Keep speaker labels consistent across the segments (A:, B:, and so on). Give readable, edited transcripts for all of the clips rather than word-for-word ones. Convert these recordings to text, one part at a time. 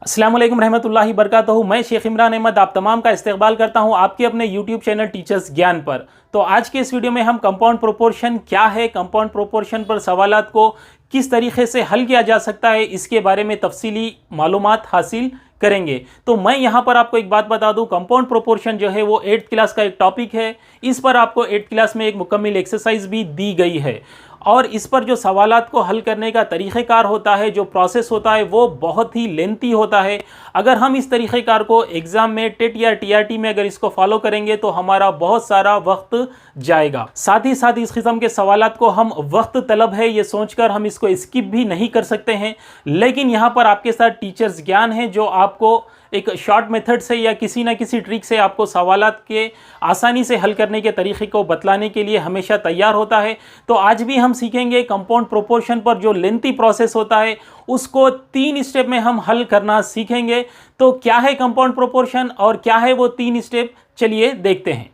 A: अस्सलाम वालेकुम रहमतुल्लाहि बरकातहू। मैं शेख इमरान अहमद आप तमाम का इस्तकबाल करता हूं आपके अपने यूट्यूब चैनल टीचर्स ज्ञान पर। तो आज के इस वीडियो में हम कंपाउंड प्रोपोर्शन क्या है, कंपाउंड प्रोपोर्शन पर सवालात को किस तरीके से हल किया जा सकता है, इसके बारे में तफसीली मालूमात हासिल करेंगे। तो मैं यहाँ पर आपको एक बात बता दूं, कंपाउंड प्रोपोर्शन जो है वो 8th क्लास का एक टॉपिक है। इस पर आपको 8th क्लास में एक मुकम्मल एक्सरसाइज भी दी गई है और इस पर जो सवालात को हल करने का तरीक़ेकार होता है, जो प्रोसेस होता है, वो बहुत ही लेंथी होता है। अगर हम इस तरीक़ेकार को एग्ज़ाम में टेट या टीआरटी में अगर इसको फॉलो करेंगे तो हमारा बहुत सारा वक्त जाएगा। साथ ही साथ इस किस्म के सवालात को हम वक्त तलब है ये सोचकर हम इसको स्किप भी नहीं कर सकते हैं, लेकिन यहाँ पर आपके साथ टीचर्स ज्ञान है जो आपको एक शॉर्ट मेथड से या किसी ना किसी ट्रिक से आपको सवालात के आसानी से हल करने के तरीक़े को बतलाने के लिए हमेशा तैयार होता है। तो आज भी हम सीखेंगे कंपाउंड प्रोपोर्शन पर जो लेंथी प्रोसेस होता है उसको 3 स्टेप में हम हल करना सीखेंगे। तो क्या है कंपाउंड प्रोपोर्शन और क्या है वो 3 स्टेप, चलिए देखते हैं।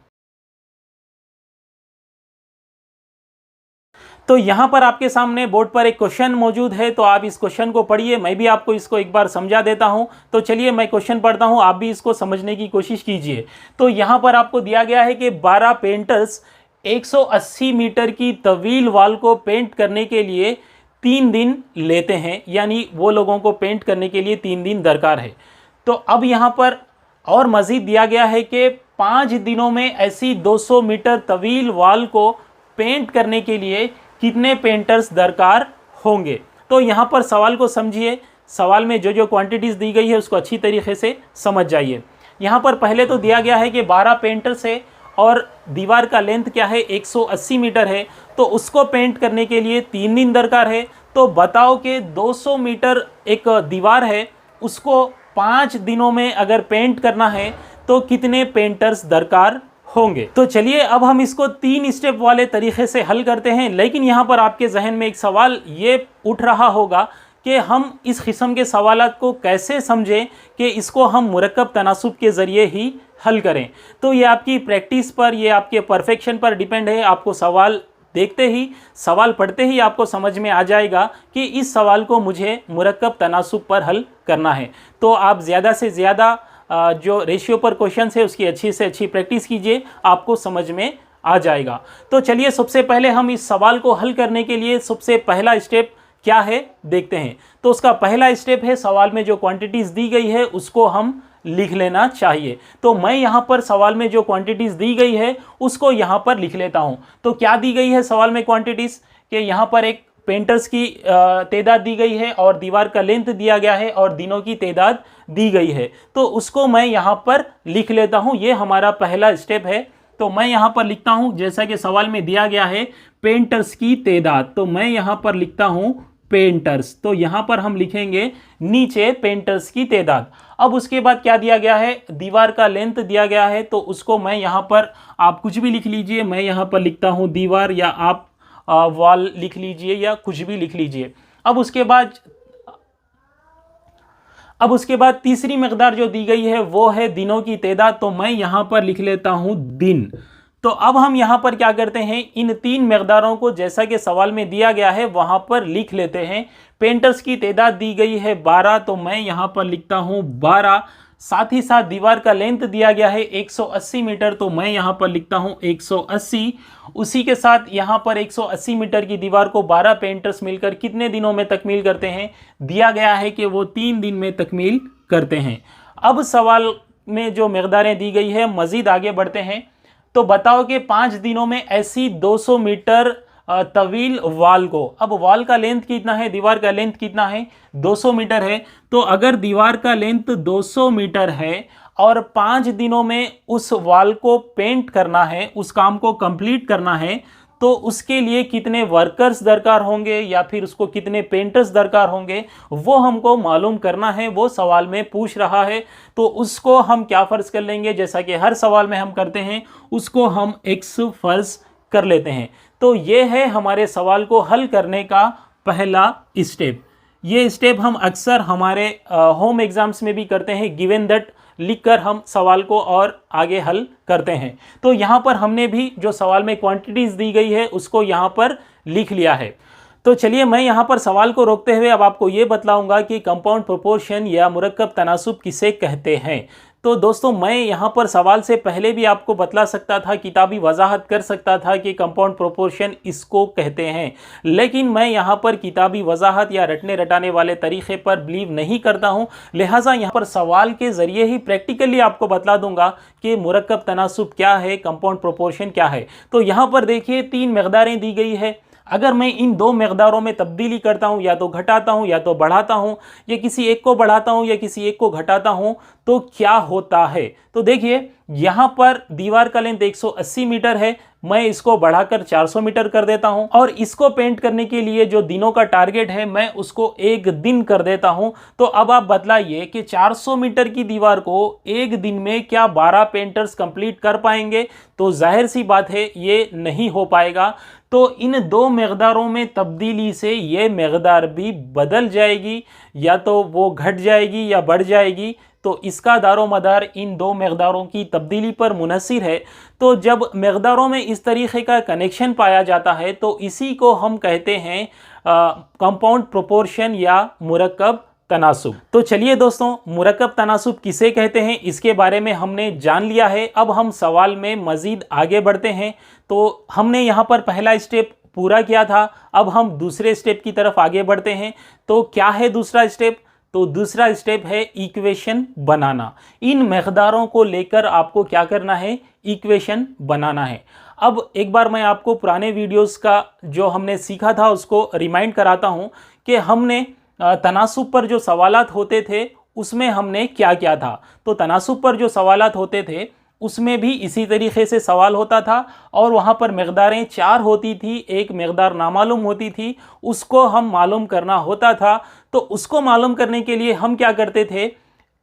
A: तो यहाँ पर आपके सामने बोर्ड पर एक क्वेश्चन मौजूद है, तो आप इस क्वेश्चन को पढ़िए। मैं भी आपको इसको एक बार समझा देता हूँ। तो चलिए मैं क्वेश्चन पढ़ता हूँ, आप भी इसको समझने की कोशिश कीजिए। तो यहाँ पर आपको दिया गया है कि 12 पेंटर्स 180 मीटर की तवील वॉल को पेंट करने के लिए 3 दिन लेते हैं, यानी वो लोगों को पेंट करने के लिए 3 दिन दरकार है। तो अब यहाँ पर और मज़ीद दिया गया है कि 5 दिनों में ऐसी 200 मीटर तवील वॉल को पेंट करने के लिए कितने पेंटर्स दरकार होंगे। तो यहाँ पर सवाल को समझिए, सवाल में जो जो क्वांटिटीज़ दी गई है उसको अच्छी तरीके से समझ जाइए। यहाँ पर पहले तो दिया गया है कि 12 पेंटर्स है और दीवार का लेंथ क्या है 180 मीटर है, तो उसको पेंट करने के लिए 3 दिन दरकार है। तो बताओ कि 200 मीटर एक दीवार है, उसको 5 दिनों में अगर पेंट करना है तो कितने पेंटर्स दरकार होंगे। तो चलिए अब हम इसको 3 स्टेप वाले तरीके से हल करते हैं। लेकिन यहाँ पर आपके जहन में एक सवाल ये उठ रहा होगा कि हम इस किस्म के सवालात को कैसे समझें कि इसको हम मुरक्कब तनासुब के ज़रिए ही हल करें। तो ये आपकी प्रैक्टिस पर, ये आपके परफेक्शन पर डिपेंड है। आपको सवाल देखते ही, सवाल पढ़ते ही आपको समझ में आ जाएगा कि इस सवाल को मुझे मुरक्कब तनासुब पर हल करना है। तो आप ज़्यादा से ज़्यादा जो रेशियो पर क्वेश्चन है उसकी अच्छी से अच्छी प्रैक्टिस कीजिए, आपको समझ में आ जाएगा। तो चलिए सबसे पहले हम इस सवाल को हल करने के लिए सबसे पहला स्टेप क्या है देखते हैं। तो उसका पहला स्टेप है, सवाल में जो क्वांटिटीज़ दी गई है उसको हम लिख लेना चाहिए। तो मैं यहाँ पर सवाल में जो क्वांटिटीज़ दी गई है उसको यहाँ पर लिख लेता हूँ। तो क्या दी गई है सवाल में क्वांटिटीज़, कि यहाँ पर एक पेंटर्स की तादाद दी गई है और दीवार का लेंथ दिया गया है और दिनों की तादाद दी गई है। तो उसको मैं यहाँ पर लिख लेता हूँ, ये हमारा पहला स्टेप है। तो मैं यहाँ पर लिखता हूँ, जैसा कि सवाल में दिया गया है पेंटर्स की तादाद, तो मैं यहाँ पर लिखता हूँ पेंटर्स। तो यहाँ पर हम लिखेंगे नीचे पेंटर्स की तादाद। अब उसके बाद क्या दिया गया है, दीवार का लेंथ दिया गया है, तो उसको मैं यहाँ पर, आप कुछ भी लिख लीजिए, मैं यहाँ पर लिखता हूँ दीवार, या आप वॉल लिख लीजिए या कुछ भी लिख लीजिए। अब उसके बाद तीसरी मकदार जो दी गई है वो है दिनों की तादाद, तो मैं यहाँ पर लिख लेता हूँ दिन। तो अब हम यहाँ पर क्या करते हैं, इन 3 मकदारों को जैसा कि सवाल में दिया गया है वहाँ पर लिख लेते हैं। पेंटर्स की तादाद दी गई है 12, तो मैं यहाँ पर लिखता हूँ 12। साथ ही साथ दीवार का लेंथ दिया गया है 180 मीटर, तो मैं यहाँ पर लिखता हूँ 180। उसी के साथ यहाँ पर 180 मीटर की दीवार को 12 पेंटर्स मिलकर कितने दिनों में तकमील करते हैं, दिया गया है कि वो 3 दिन में तकमील करते हैं। अब सवाल में जो मकदारें दी गई है, मज़ीद आगे बढ़ते हैं। तो बताओ कि 5 दिनों में ऐसी 200 मीटर तवील वॉल को, अब वॉल का लेंथ कितना है, दीवार का लेंथ कितना है, 200 मीटर है। तो अगर दीवार का लेंथ 200 मीटर है और 5 दिनों में उस वॉल को पेंट करना है, उस काम को कंप्लीट करना है, तो उसके लिए कितने वर्कर्स दरकार होंगे या फिर उसको कितने पेंटर्स दरकार होंगे, वो हमको मालूम करना है। वो सवाल में पूछ रहा है, तो उसको हम क्या फ़र्ज़ कर लेंगे, जैसा कि हर सवाल में हम करते हैं, उसको हम x फ़र्ज़ कर लेते हैं। तो ये है हमारे सवाल को हल करने का पहला स्टेप। ये स्टेप हम अक्सर हमारे होम एग्ज़ाम्स में भी करते हैं, गिवन दैट लिखकर हम सवाल को और आगे हल करते हैं। तो यहाँ पर हमने भी जो सवाल में क्वांटिटीज़ दी गई है उसको यहाँ पर लिख लिया है। तो चलिए मैं यहाँ पर सवाल को रोकते हुए अब आपको ये बतलाऊंगा कि कंपाउंड प्रोपोर्शन या मुरक्कब तनासुब किसे कहते हैं। तो दोस्तों मैं यहाँ पर सवाल से पहले भी आपको बतला सकता था, किताबी वजाहत कर सकता था कि कंपाउंड प्रोपोर्शन इसको कहते हैं, लेकिन मैं यहाँ पर किताबी वजाहत या रटने रटाने वाले तरीक़े पर बिलीव नहीं करता हूँ। लिहाजा यहाँ पर सवाल के ज़रिए ही प्रैक्टिकली आपको बतला दूंगा कि मुरक्कब तनासुब क्या है, कंपाउंड प्रोपोर्शन क्या है। तो यहाँ पर देखिए 3 मकदारें दी गई है। अगर मैं इन 2 मकदारों में तब्दीली करता हूं, या तो घटाता हूं या तो बढ़ाता हूं, या किसी एक को बढ़ाता हूं या किसी एक को घटाता हूं, तो क्या होता है। तो देखिए यहां पर दीवार का लेंथ 180 मीटर है, मैं इसको बढ़ाकर 400 मीटर कर देता हूं, और इसको पेंट करने के लिए जो दिनों का टारगेट है मैं उसको 1 दिन कर देता हूं। तो अब आप बतलाइए कि 400 मीटर की दीवार को 1 दिन में क्या 12 पेंटर्स कंप्लीट कर पाएंगे। तो जाहिर सी बात है ये नहीं हो पाएगा। तो इन 2 मकदारों में तब्दीली से ये मकदार भी बदल जाएगी, या तो वो घट जाएगी या बढ़ जाएगी। तो इसका दारो मदार इन 2 मकदारों की तब्दीली पर मुनहसिर है। तो जब मकदारों में इस तरीक़े का कनेक्शन पाया जाता है तो इसी को हम कहते हैं कंपाउंड प्रोपोर्शन या मुरक्कब तनासुब। तो चलिए दोस्तों, मुरक्कब तनासुब किसे कहते हैं इसके बारे में हमने जान लिया है। अब हम सवाल में मज़ीद आगे बढ़ते हैं। तो हमने यहाँ पर पहला स्टेप पूरा किया था, अब हम दूसरे स्टेप की तरफ आगे बढ़ते हैं। तो क्या है दूसरा स्टेप? तो दूसरा स्टेप है इक्वेशन बनाना। इन मकदारों को लेकर आपको क्या करना है? इक्वेशन बनाना है। अब एक बार मैं आपको पुराने वीडियोस का जो हमने सीखा था उसको रिमाइंड कराता हूँ कि हमने तनासुब पर जो सवालात होते थे उसमें हमने क्या किया था। तो तनासुब पर जो सवालात होते थे उसमें भी इसी तरीके से सवाल होता था, और वहाँ पर मकदारें 4 होती थी, एक मकदार नामालूम होती थी, उसको हम मालूम करना होता था। तो उसको मालूम करने के लिए हम क्या करते थे?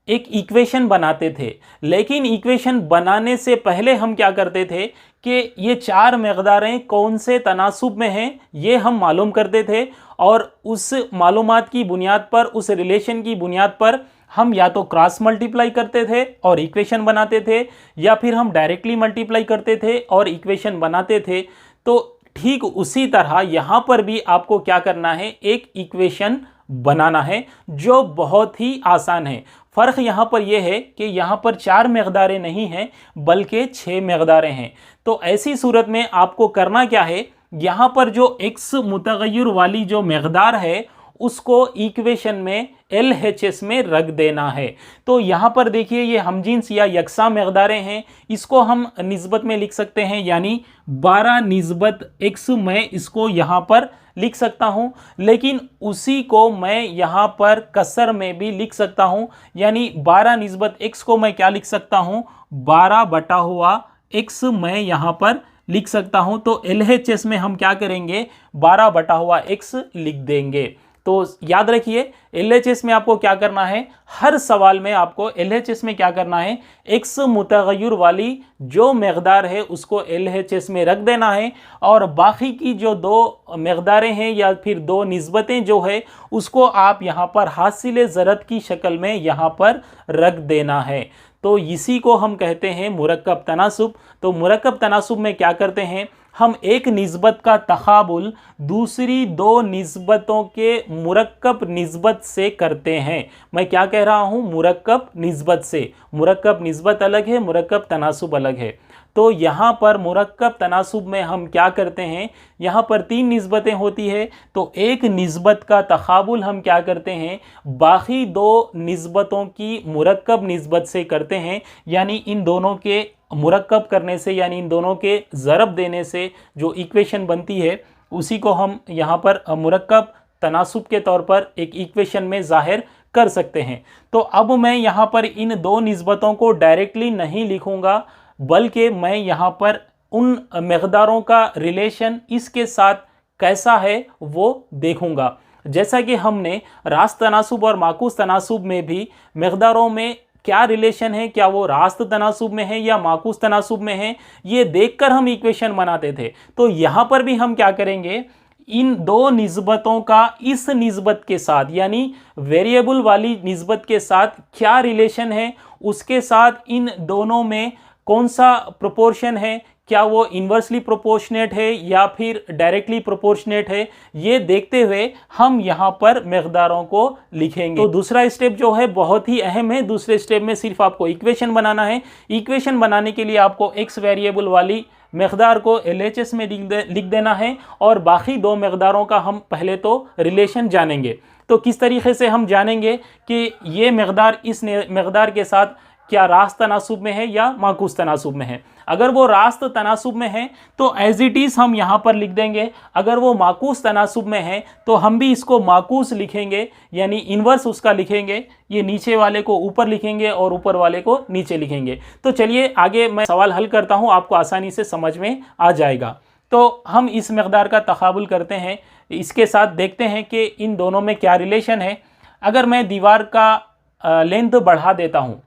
A: एक इक्वेशन बनाते थे। लेकिन इक्वेशन बनाने से पहले हम क्या करते थे कि ये 4 मकदारें कौन से तनासुब में हैं ये हम मालूम करते थे, और उस मालूमात की बुनियाद पर, उस रिलेशन की बुनियाद पर हम या तो क्रॉस मल्टीप्लाई करते थे और इक्वेशन बनाते थे, या फिर हम डायरेक्टली मल्टीप्लाई करते थे और इक्वेशन बनाते थे। तो ठीक उसी तरह यहाँ पर भी आपको क्या करना है? एक इक्वेशन बनाना है, जो बहुत ही आसान है। फ़र्क यहाँ पर यह है कि यहाँ पर 4 मकदारें नहीं हैं बल्कि 6 मकदारें हैं। तो ऐसी सूरत में आपको करना क्या है? यहाँ पर जो x मुतग़य्यर वाली जो मकदार है उसको इक्वेशन में LHS में रख देना है। तो यहाँ पर देखिए ये हमजिन्स या यकसा मकदारें हैं, इसको हम निस्बत में लिख सकते हैं, यानी 12 निस्बत x मैं इसको यहाँ पर लिख सकता हूँ। लेकिन उसी को मैं यहाँ पर कसर में भी लिख सकता हूँ, यानी 12 निस्बत x को मैं क्या लिख सकता हूँ? 12/x मैं यहाँ पर लिख सकता हूँ। तो LHS में हम क्या करेंगे? 12/x लिख देंगे। तो याद रखिए LHS में आपको क्या करना है? हर सवाल में आपको LHS में क्या करना है? x मुतग़य्यर वाली जो मकदार है उसको LHS में रख देना है, और बाकी की जो 2 मकदारें हैं या फिर 2 निस्बतें जो है उसको आप यहाँ पर हासिल ज़रब की शक्ल में यहाँ पर रख देना है। तो इसी को हम कहते हैं मुरक्कब तनासुब। तो मुरक्कब तनासुब में क्या करते हैं? हम एक निस्बत का तक़ाबुल दूसरी 2 निस्बतों के मुरक्कब निस्बत से करते हैं। मैं क्या कह रहा हूँ? मुरक्कब निस्बत से। मुरक्कब निस्बत अलग है, मुरक्कब तनासुब अलग है। तो यहाँ पर मुरक्कब तनासुब में हम क्या करते हैं? यहाँ पर 3 निस्बतें होती है, तो एक निस्बत का तक़ाबुल हम क्या करते हैं? बाकी 2 निस्बतों की मुरक्कब निस्बत से करते हैं। यानी इन दोनों के मुरक्कब करने से, यानी इन दोनों के ज़रब देने से जो इक्वेशन बनती है उसी को हम यहाँ पर मुरक्कब तनासुब के तौर पर एक इक्वेशन में ज़ाहिर कर सकते हैं। तो अब मैं यहाँ पर इन 2 निस्बतों को डायरेक्टली नहीं लिखूँगा, बल्कि मैं यहाँ पर उन मकदारों का रिलेशन इसके साथ कैसा है वो देखूँगा। जैसा कि हमने रास्त तनासुब और माकूस तनासुब में भी मकदारों में क्या रिलेशन है, क्या वो रास्त तनासुब में है या माकूस तनासुब में है, ये देखकर हम इक्वेशन बनाते थे। तो यहाँ पर भी हम क्या करेंगे? इन 2 निस्बतों का इस निस्बत के साथ, यानी वेरिएबल वाली निस्बत के साथ क्या रिलेशन है, उसके साथ इन दोनों में कौन सा प्रोपोर्शन है, क्या वो इन्वर्सली प्रोपोर्शनेट है या फिर डायरेक्टली प्रोपोर्शनेट है, ये देखते हुए हम यहाँ पर मकदारों को लिखेंगे। तो दूसरा स्टेप जो है बहुत ही अहम है। दूसरे स्टेप में सिर्फ आपको इक्वेशन बनाना है। इक्वेशन बनाने के लिए आपको x वेरिएबल वाली मकदार को LHS में लिख देना है और बाकी दो मकदारों का हम पहले तो रिलेशन जानेंगे। तो किस तरीके से हम जानेंगे कि ये मकदार इस मकदार के साथ क्या रास्त तनासुब में है या माकूस तनासुब में है। अगर वो रास्त तनासुब में है तो एज इट इज़ हम यहाँ पर लिख देंगे। अगर वो माकूस तनासुब में है तो हम भी इसको माकूस लिखेंगे, यानी इन्वर्स उसका लिखेंगे। ये नीचे वाले को ऊपर लिखेंगे और ऊपर वाले को नीचे लिखेंगे। तो चलिए आगे मैं सवाल हल करता हूँ, आपको आसानी से समझ में आ जाएगा। तो हम इस मकदार का तकाबुल करते हैं, इसके साथ देखते हैं कि इन दोनों में क्या रिलेशन है। अगर मैं दीवार का लेंथ बढ़ा देता हूँ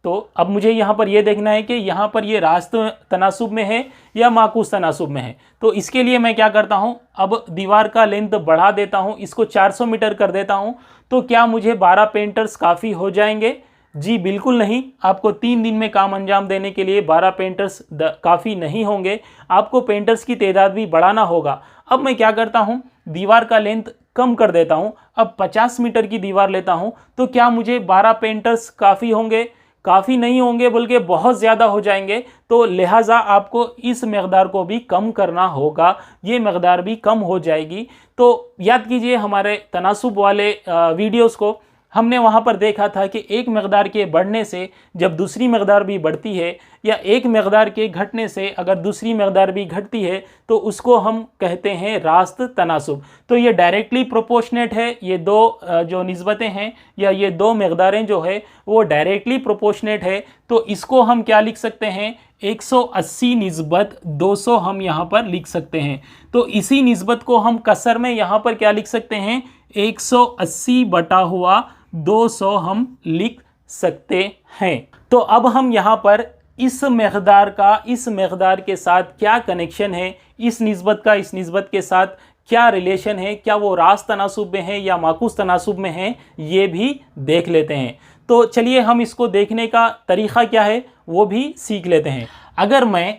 A: तो अब मुझे यहाँ पर ये देखना है कि यहाँ पर ये रास्त तनासुब में है या माकूस तनासुब में है। तो इसके लिए मैं क्या करता हूँ, अब दीवार का लेंथ बढ़ा देता हूँ, इसको 400 मीटर कर देता हूँ। तो क्या मुझे 12 पेंटर्स काफ़ी हो जाएंगे? जी बिल्कुल नहीं। आपको 3 दिन में काम अंजाम देने के लिए 12 पेंटर्स काफ़ी नहीं होंगे। आपको पेंटर्स की तादाद भी बढ़ाना होगा। अब मैं क्या करता हूँ, दीवार का लेंथ कम कर देता हूँ। अब 50 मीटर की दीवार लेता हूँ। तो क्या मुझे 12 पेंटर्स काफ़ी होंगे? काफ़ी नहीं होंगे, बल्कि बहुत ज़्यादा हो जाएंगे। तो लिहाजा आपको इस मकदार को भी कम करना होगा, ये मकदार भी कम हो जाएगी। तो याद कीजिए हमारे तनासुब वाले वीडियोस को, हमने वहाँ पर देखा था कि एक मकदार के बढ़ने से जब दूसरी मकदार भी बढ़ती है या एक मकदार के घटने से अगर दूसरी मकदार भी घटती है तो उसको हम कहते हैं रास्त तनासुब। तो ये डायरेक्टली प्रोपोर्शनेट है। ये दो जो निस्बतें हैं या ये दो मकदारें जो है वो डायरेक्टली प्रोपोर्शनेट है। तो इसको हम क्या लिख सकते हैं, 180 निस्बत 200 हम यहाँ पर लिख सकते हैं। तो इसी निस्बत को हम कसर में यहाँ पर क्या लिख सकते हैं, 180 बटा हुआ 200 हम लिख सकते हैं। तो अब हम यहाँ पर इस मकदार का इस मकदार के साथ क्या कनेक्शन है, इस निस्बत का इस निस्बत के साथ क्या रिलेशन है, क्या वो रास्त तनासुब में है या माकूस तनासुब में है, ये भी देख लेते हैं। तो चलिए हम इसको देखने का तरीक़ा क्या है वो भी सीख लेते हैं। अगर मैं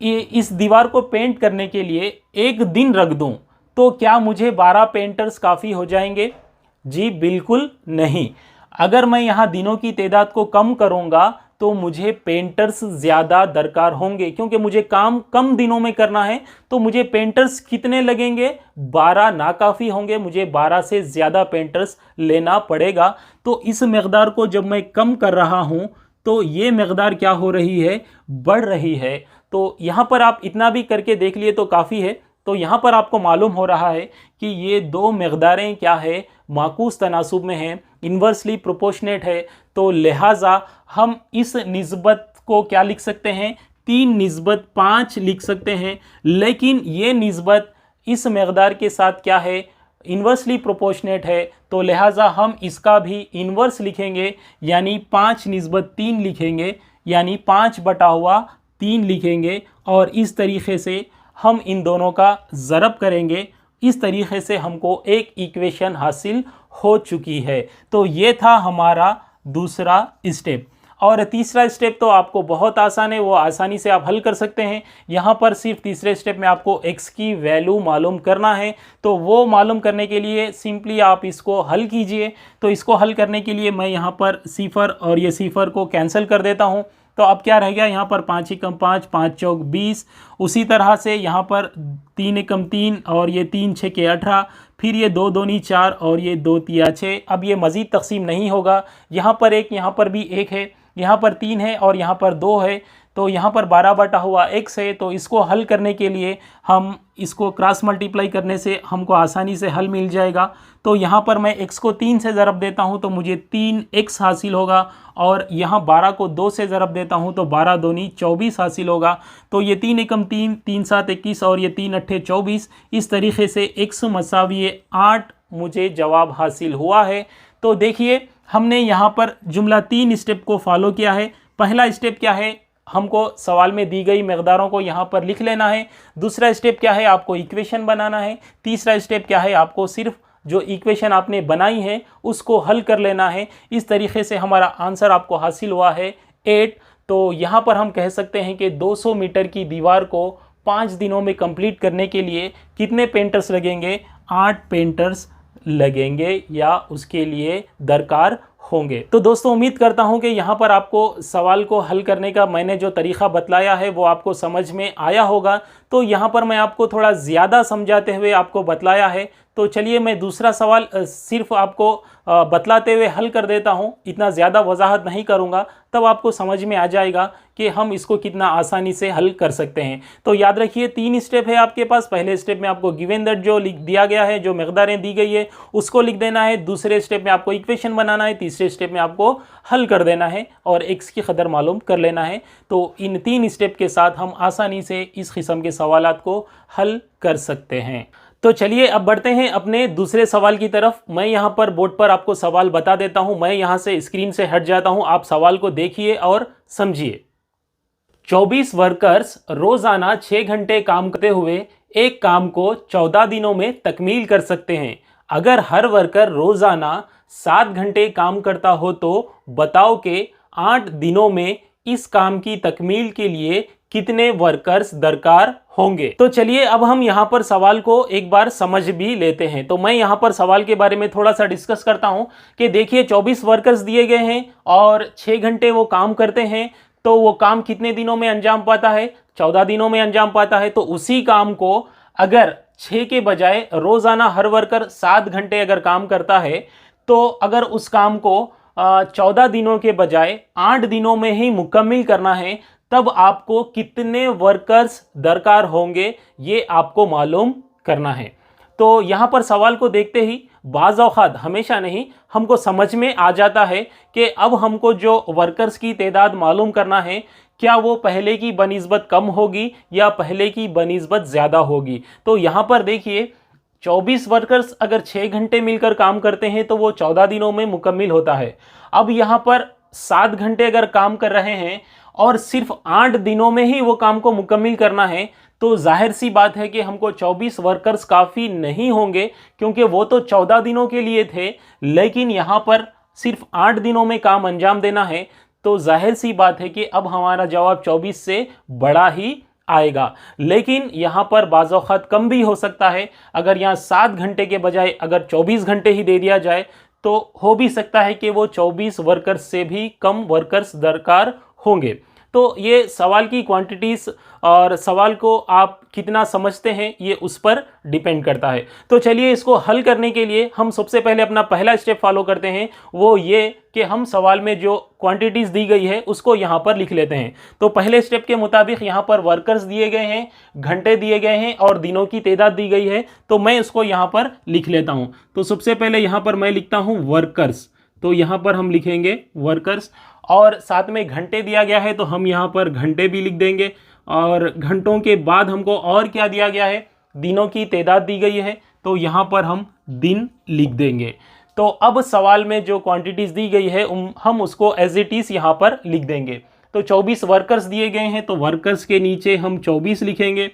A: इस दीवार को पेंट करने के लिए एक दिन रख दूं तो क्या मुझे 12 पेंटर्स काफ़ी हो जाएंगे? जी बिल्कुल नहीं। अगर मैं यहाँ दिनों की तादाद को कम करूँगा तो मुझे पेंटर्स ज़्यादा दरकार होंगे, क्योंकि मुझे काम कम दिनों में करना है। तो मुझे पेंटर्स कितने लगेंगे? 12 नाकाफ़ी होंगे, मुझे 12 से ज़्यादा पेंटर्स लेना पड़ेगा। तो इस मकदार को जब मैं कम कर रहा हूँ तो ये मकदार क्या हो रही है, बढ़ रही है। तो यहाँ पर आप इतना भी करके देख लिए तो काफ़ी है। तो यहाँ पर आपको मालूम हो रहा है कि ये दो मकदारें क्या है, माकूस तनासुब में हैं, इन्वर्सली प्रोपोर्शनेट है। तो लिहाजा हम इस निस्बत को क्या लिख सकते हैं, 3 निस्बत 5 लिख सकते हैं। लेकिन ये निस्बत इस मकदार के साथ क्या है, इन्वर्सली प्रोपोर्शनेट है। तो लिहाजा हम इसका भी इन्वर्स लिखेंगे, यानी 5 निस्बत 3 लिखेंगे, यानी 5 बटा हुआ 3 लिखेंगे। और इस तरीके से हम इन दोनों का ज़रब करेंगे। इस तरीके से हमको एक इक्वेशन हासिल हो चुकी है। तो ये था हमारा दूसरा स्टेप। और तीसरा स्टेप तो आपको बहुत आसान है, वो आसानी से आप हल कर सकते हैं। यहाँ पर सिर्फ तीसरे स्टेप में आपको x की वैल्यू मालूम करना है। तो वो मालूम करने के लिए सिंपली आप इसको हल कीजिए। तो इसको हल करने के लिए मैं यहाँ पर सिफर और ये सिफर को कैंसिल कर देता हूँ। तो अब क्या रह गया, यहाँ पर 5 एकम 5, 5 चौक 20। उसी तरह से यहाँ पर 3 एकम 3 और ये 3 6 के 18, फिर ये 2 दूनी 4 और ये 2 तिया 6। अब ये मज़ीद तकसीम नहीं होगा। यहाँ पर 1, यहाँ पर भी 1 है, यहाँ पर 3 है और यहाँ पर 2 है। तो यहाँ पर 12 बटा हुआ x है। तो इसको हल करने के लिए हम इसको क्रॉस मल्टीप्लाई करने से हमको आसानी से हल मिल जाएगा। तो यहाँ पर मैं x को 3 से ज़रब देता हूँ तो मुझे 3x हासिल होगा। और यहाँ 12 को 2 से ज़रब देता हूँ तो 12 दूनी 24 हासिल होगा। तो ये 3 एकम 3, 3 7 21 और ये 3 अट्ठे 24। इस तरीके से x = 8 मुझे जवाब हासिल हुआ है। तो देखिए हमने यहाँ पर जुमला 3 स्टेप को फॉलो किया है। पहला स्टेप क्या है, हमको सवाल में दी गई मकदारों को यहाँ पर लिख लेना है। दूसरा स्टेप क्या है, आपको इक्वेशन बनाना है। तीसरा स्टेप क्या है, आपको सिर्फ जो इक्वेशन आपने बनाई है उसको हल कर लेना है। इस तरीके से हमारा आंसर आपको हासिल हुआ है 8। तो यहाँ पर हम कह सकते हैं कि 200 मीटर की दीवार को 5 दिनों में कंप्लीट करने के लिए कितने पेंटर्स लगेंगे? 8 पेंटर्स लगेंगे या उसके लिए दरकार होंगे। तो दोस्तों उम्मीद करता हूं कि यहाँ पर आपको सवाल को हल करने का मैंने जो तरीक़ा बतलाया है वो आपको समझ में आया होगा। तो यहाँ पर मैं आपको थोड़ा ज़्यादा समझाते हुए आपको बतलाया है। तो चलिए मैं दूसरा सवाल सिर्फ आपको बतलाते हुए हल कर देता हूँ, इतना ज़्यादा वजाहत नहीं करूँगा, तब आपको समझ में आ जाएगा कि हम इसको कितना आसानी से हल कर सकते हैं। तो याद रखिए 3 स्टेप है आपके पास। पहले स्टेप में आपको गिवन दैट जो लिख दिया गया है, जो मकदारें दी गई है उसको लिख देना है। दूसरे स्टेप में आपको इक्वेशन बनाना है। तीसरे स्टेप में आपको हल कर देना है और x की कदर मालूम कर लेना है। तो इन 3 स्टेप के साथ हम आसानी से इस किस्म के सवालात को हल कर सकते हैं। तो चलिए अब बढ़ते हैं अपने दूसरे सवाल की तरफ। मैं यहाँ पर बोर्ड पर आपको सवाल बता देता हूँ। मैं यहाँ से स्क्रीन से हट जाता हूँ, आप सवाल को देखिए और समझिए। 24 वर्कर्स रोजाना 6 घंटे काम करते हुए एक काम को 14 दिनों में तकमील कर सकते हैं। अगर हर वर्कर रोजाना 7 घंटे काम करता हो तो बताओ कि 8 दिनों में इस काम की तकमील के लिए कितने वर्कर्स दरकार होंगे। तो चलिए अब हम यहाँ पर सवाल को एक बार समझ भी लेते हैं। तो मैं यहाँ पर सवाल के बारे में थोड़ा सा डिस्कस करता हूँ कि देखिए 24 वर्कर्स दिए गए हैं और 6 घंटे वो काम करते हैं। तो वो काम कितने दिनों में अंजाम पाता है? 14 दिनों में अंजाम पाता है। तो उसी काम को अगर 6 के बजाय रोजाना हर वर्कर 7 घंटे अगर काम करता है, तो अगर उस काम को 14 दिनों के बजाय 8 दिनों में ही मुकम्मल करना है, तब आपको कितने वर्कर्स दरकार होंगे ये आपको मालूम करना है। तो यहाँ पर सवाल को देखते ही बाज़ औक़ात, हमेशा नहीं, हमको समझ में आ जाता है कि अब हमको जो वर्कर्स की तादाद मालूम करना है, क्या वो पहले की बनिस्बत कम होगी या पहले की बनिस्बत ज़्यादा होगी। तो यहाँ पर देखिए 24 वर्कर्स अगर 6 घंटे मिलकर काम करते हैं तो वो 14 दिनों में मुकम्मल होता है। अब यहाँ पर 7 घंटे अगर काम कर रहे हैं और सिर्फ 8 दिनों में ही वो काम को मुकम्मल करना है, तो जाहिर सी बात है कि हमको 24 वर्कर्स काफ़ी नहीं होंगे, क्योंकि वो तो 14 दिनों के लिए थे, लेकिन यहाँ पर सिर्फ 8 दिनों में काम अंजाम देना है। तो जाहिर सी बात है कि अब हमारा जवाब 24 से बड़ा ही आएगा। लेकिन यहाँ पर बाज़ औक़ात कम भी हो सकता है। अगर यहाँ 7 घंटे के बजाय अगर 24 घंटे ही दे दिया जाए तो हो भी सकता है कि वो 24 वर्कर्स से भी कम वर्कर्स दरकार होंगे। तो ये सवाल की क्वांटिटीज़ और सवाल को आप कितना समझते हैं ये उस पर डिपेंड करता है। तो चलिए इसको हल करने के लिए हम सबसे पहले अपना पहला स्टेप फॉलो करते हैं, वो ये कि हम सवाल में जो क्वांटिटीज़ दी गई है उसको यहाँ पर लिख लेते हैं। तो पहले स्टेप के मुताबिक यहाँ पर वर्कर्स दिए गए हैं, घंटे दिए गए हैं और दिनों की तादाद दी गई है। तो मैं इसको यहाँ पर लिख लेता हूँ। तो सबसे पहले यहाँ पर मैं लिखता हूँ वर्कर्स। तो यहाँ पर हम लिखेंगे वर्कर्स और साथ में घंटे दिया गया है तो हम यहाँ पर घंटे भी लिख देंगे। और घंटों के बाद हमको और क्या दिया गया है? दिनों की तादाद दी गई है, तो यहाँ पर हम दिन लिख देंगे। तो अब सवाल में जो क्वांटिटीज़ दी गई है हम उसको एज इट इज़ यहाँ पर लिख देंगे। तो 24 वर्कर्स दिए गए हैं तो वर्कर्स के नीचे हम 24 लिखेंगे।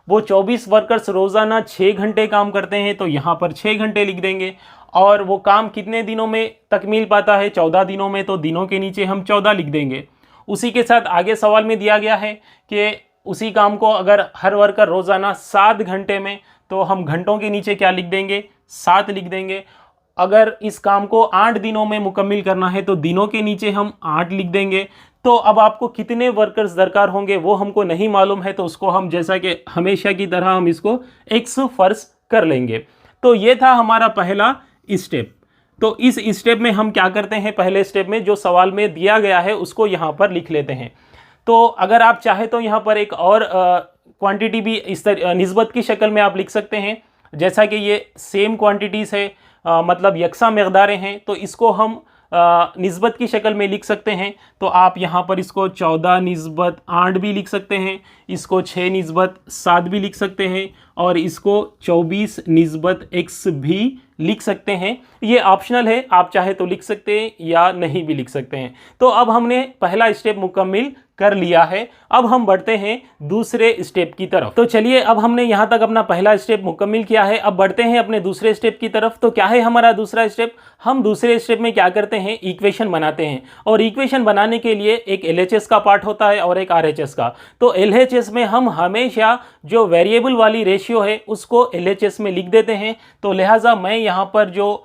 A: वो 24 वर्कर्स रोज़ाना 6 घंटे काम करते हैं तो यहाँ पर 6 घंटे लिख देंगे। और वो काम कितने दिनों में तकमील पाता है? 14 दिनों में, तो दिनों के नीचे हम 14 लिख देंगे। उसी के साथ आगे सवाल में दिया गया है कि उसी काम को अगर हर वर्कर रोज़ाना 7 घंटे में, तो हम घंटों के नीचे क्या लिख देंगे? 7 लिख देंगे। अगर इस काम को 8 दिनों में मुकम्मल करना है तो दिनों के नीचे हम 8 लिख देंगे। तो अब आपको कितने वर्कर्स दरकार होंगे वो हमको नहीं मालूम है, तो उसको हम जैसा कि हमेशा की तरह हम इसको x फर्ज कर लेंगे। तो ये था हमारा पहला स्टेप। तो इस स्टेप में हम क्या करते हैं? पहले स्टेप में जो सवाल में दिया गया है उसको यहाँ पर लिख लेते हैं। तो अगर आप चाहे तो यहाँ पर एक और क्वांटिटी भी इस निस्बत की शक्ल में आप लिख सकते हैं। जैसा कि ये सेम क्वांटिटीज़ है, मतलब यकसा मकदारें हैं, तो इसको हम निस्बत की शक्ल में लिख सकते हैं। तो आप यहाँ पर इसको 14 निस्बत 8 भी लिख सकते हैं, इसको 6 निस्बत 7 भी लिख सकते हैं और इसको 24 निस्बत x भी लिख सकते हैं। ये ऑप्शनल है, आप चाहे तो लिख सकते हैं या नहीं भी लिख सकते हैं। तो अब हमने पहला स्टेप मुकम्मल कर लिया है। अब हम बढ़ते हैं दूसरे स्टेप की तरफ। तो चलिए अब हमने यहाँ तक अपना पहला स्टेप मुकम्मल किया है, अब बढ़ते हैं अपने दूसरे स्टेप की तरफ। तो क्या है हमारा दूसरा स्टेप? हम दूसरे स्टेप में क्या करते हैं, इक्वेशन बनाते हैं। और इक्वेशन बनाने के लिए एक LHS का पार्ट होता है और एक RHS का। तो LHS में हम हमेशा जो वेरिएबल वाली रेशियो है उसको LHS में लिख देते हैं। तो लिहाजा मैं यहाँ पर जो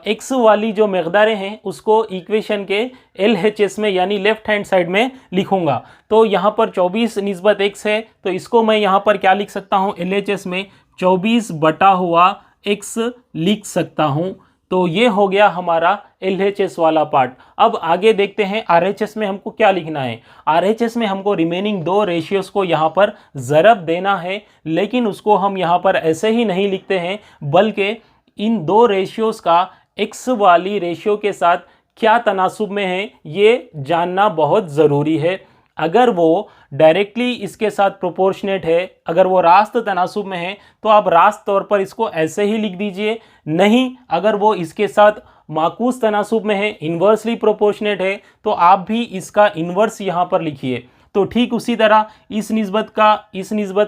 A: x वाली जो मकदारें हैं उसको इक्वेशन के LHS में यानी लेफ्ट हैंड साइड में लिखूंगा। तो यहाँ पर 24 निस्बत x है, तो इसको मैं यहाँ पर क्या लिख सकता हूँ, LHS में 24/x लिख सकता हूँ। तो ये हो गया हमारा LHS वाला पार्ट। अब आगे देखते हैं RHS में हमको क्या लिखना है। RHS में हमको रिमेनिंग दो रेशियोज को यहाँ पर ज़रब देना है, लेकिन उसको हम यहाँ पर ऐसे ही नहीं लिखते हैं, बल्कि इन दो रेशियोज का x वाली रेशियो के साथ क्या तनासुब में है ये जानना बहुत ज़रूरी है। अगर वो डायरेक्टली इसके साथ प्रोपोर्शनेट है, अगर वो रास्त तनासुब में है तो आप रास्त तौर पर इसको ऐसे ही लिख दीजिए। नहीं, अगर वो इसके साथ माकूस तनासुब में है, इन्वर्सली प्रोपोर्शनेट है, तो आप भी इसका इन्वर्स यहाँ पर लिखिए। तो ठीक उसी तरह इस निस्बत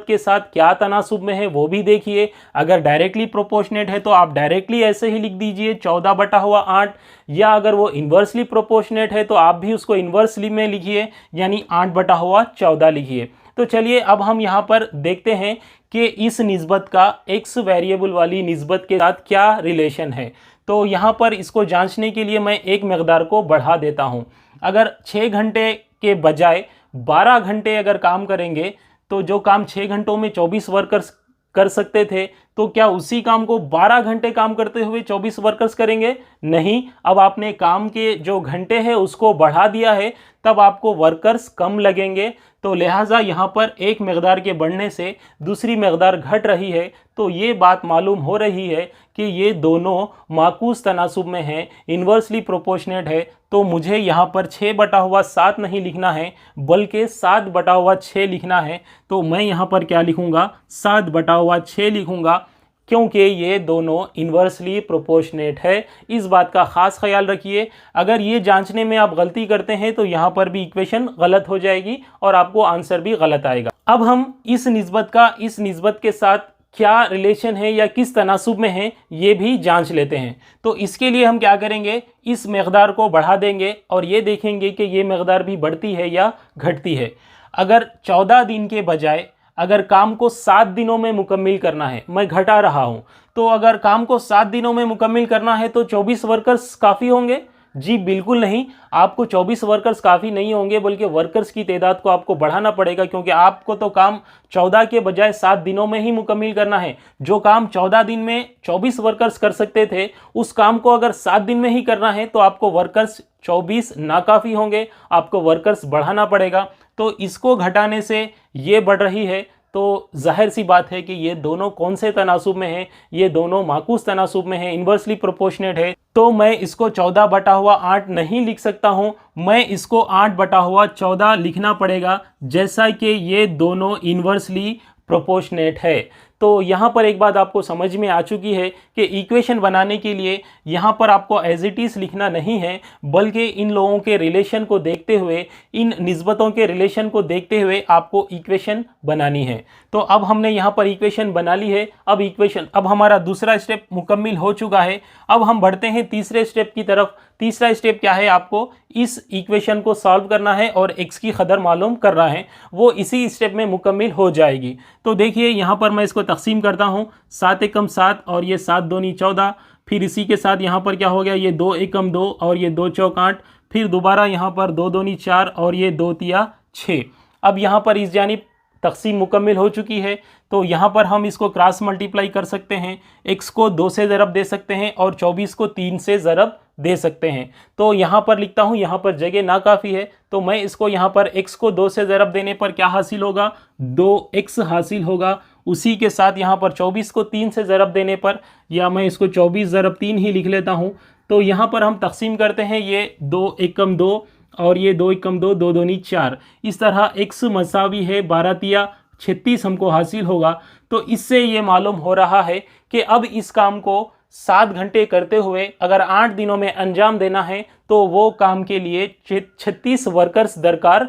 A: के साथ क्या तनासुब में है वो भी देखिए। अगर डायरेक्टली प्रोपोर्शनेट है तो आप डायरेक्टली ऐसे ही लिख दीजिए 14/8, या अगर वो इन्वर्सली प्रोपोर्शनेट है तो आप भी उसको इन्वर्सली में लिखिए यानी 8/14 लिखिए। तो चलिए अब हम यहाँ पर देखते हैं कि इस निस्बत का x वेरिएबल वाली निस्बत के साथ क्या रिलेशन है। तो यहाँ पर इसको जांचने के लिए मैं एक मकदार को बढ़ा देता हूँ। अगर 6 घंटे के बजाय 12 घंटे अगर काम करेंगे तो जो काम 6 घंटों में 24 वर्कर्स कर सकते थे, तो क्या उसी काम को 12 घंटे काम करते हुए 24 वर्कर्स करेंगे? नहीं, अब आपने काम के जो घंटे हैं उसको बढ़ा दिया है, तब आपको वर्कर्स कम लगेंगे। तो लिहाजा यहाँ पर एक मकदार के बढ़ने से दूसरी मकदार घट रही है। तो ये बात मालूम हो रही है कि ये दोनों माकूस तनासुब में हैं, इन्वर्सली प्रोपोर्शनेट है। तो मुझे यहाँ पर 6/7 नहीं लिखना है, बल्कि 7/6 लिखना है। तो मैं यहाँ पर क्या लिखूँगा, 7/6 लिखूँगा, क्योंकि ये दोनों इन्वर्सली प्रोपोर्शनेट है। इस बात का ख़ास ख्याल रखिए। अगर ये जांचने में आप गलती करते हैं तो यहाँ पर भी इक्वेशन गलत हो जाएगी और आपको आंसर भी गलत आएगा। अब हम इस निस्बत के साथ क्या रिलेशन है या किस तनासुब में है ये भी जांच लेते हैं। तो इसके लिए हम क्या करेंगे, इस मकदार को बढ़ा देंगे और ये देखेंगे कि ये मकदार भी बढ़ती है या घटती है। अगर 14 दिन के बजाय अगर काम को 7 दिनों में मुकम्मिल करना है, मैं घटा रहा हूं, तो अगर काम को 7 दिनों में मुकम्मिल करना है तो 24 वर्कर्स काफ़ी होंगे? जी बिल्कुल नहीं, आपको 24 वर्कर्स काफ़ी नहीं होंगे, बल्कि वर्कर्स की तादाद को आपको बढ़ाना पड़ेगा, क्योंकि आपको तो काम 14 के बजाय 7 दिनों में ही मुकम्मिल करना है। जो काम 14 दिन में 24 वर्कर्स कर सकते थे, उस काम को अगर 7 दिन में ही करना है तो आपको वर्कर्स 24 नाकाफ़ी होंगे, आपको वर्कर्स बढ़ाना पड़ेगा। तो इसको घटाने से ये बढ़ रही है, तो जाहिर सी बात है कि ये दोनों कौन से तनासुब में हैं, ये दोनों माकूस तनासुब में हैं, इन्वर्सली प्रोपोर्शनेट है। तो मैं इसको 14/8 नहीं लिख सकता हूँ, मैं इसको 8/14 लिखना पड़ेगा, जैसा कि ये दोनों इन्वर्सली प्रोपोर्शनेट है। तो यहाँ पर एक बात आपको समझ में आ चुकी है कि इक्वेशन बनाने के लिए यहाँ पर आपको एज इट इज़ लिखना नहीं है, बल्कि इन लोगों के रिलेशन को देखते हुए, इन निस्बतों के रिलेशन को देखते हुए आपको इक्वेशन बनानी है। तो अब हमने यहाँ पर इक्वेशन बना ली है। अब हमारा दूसरा स्टेप मुकम्मिल हो चुका है। अब हम बढ़ते हैं तीसरे स्टेप की तरफ। तीसरा स्टेप क्या है, आपको इस इक्वेशन को सॉल्व करना है और x की कदर मालूम करना है, वो इसी स्टेप में मुकम्मिल हो जाएगी। तो देखिए यहाँ पर मैं इसको तकसीम करता हूँ, 7 एकम 7 और ये 7 दूनी 14, फिर इसी के साथ यहाँ पर क्या हो गया, ये 2 एकम 2 और ये 2 चौक 8, फिर दोबारा यहाँ पर 2 दूनी 4 और ये 2 तिया 6। अब यहाँ पर इस जानिब तकसीम मुकम्मिल हो चुकी है। तो यहाँ पर हम इसको क्रॉस मल्टीप्लाई कर सकते हैं, x को 2 से ज़रब दे सकते हैं और 24 को 3 से ज़रब दे सकते हैं। तो यहाँ पर लिखता हूँ, यहाँ पर जगह ना काफ़ी है, तो मैं इसको यहाँ पर x को 2 से ज़रब देने पर क्या हासिल होगा, 2x हासिल होगा। उसी के साथ यहाँ पर 24 को 3 से ज़रब देने पर, या मैं इसको 24 ज़रब 3 ही लिख लेता हूँ। तो यहाँ पर हम तकसीम करते हैं, ये 2 एकम 2 और ये 2 एकम 2, 2 दूनी 4। इस तरह x मसावी है 12 तिया 36 हमको हासिल होगा। तो इससे ये मालूम हो रहा है कि अब इस काम को 7 घंटे करते हुए अगर 8 दिनों में अंजाम देना है तो वो काम के लिए 36 वर्कर्स दरकार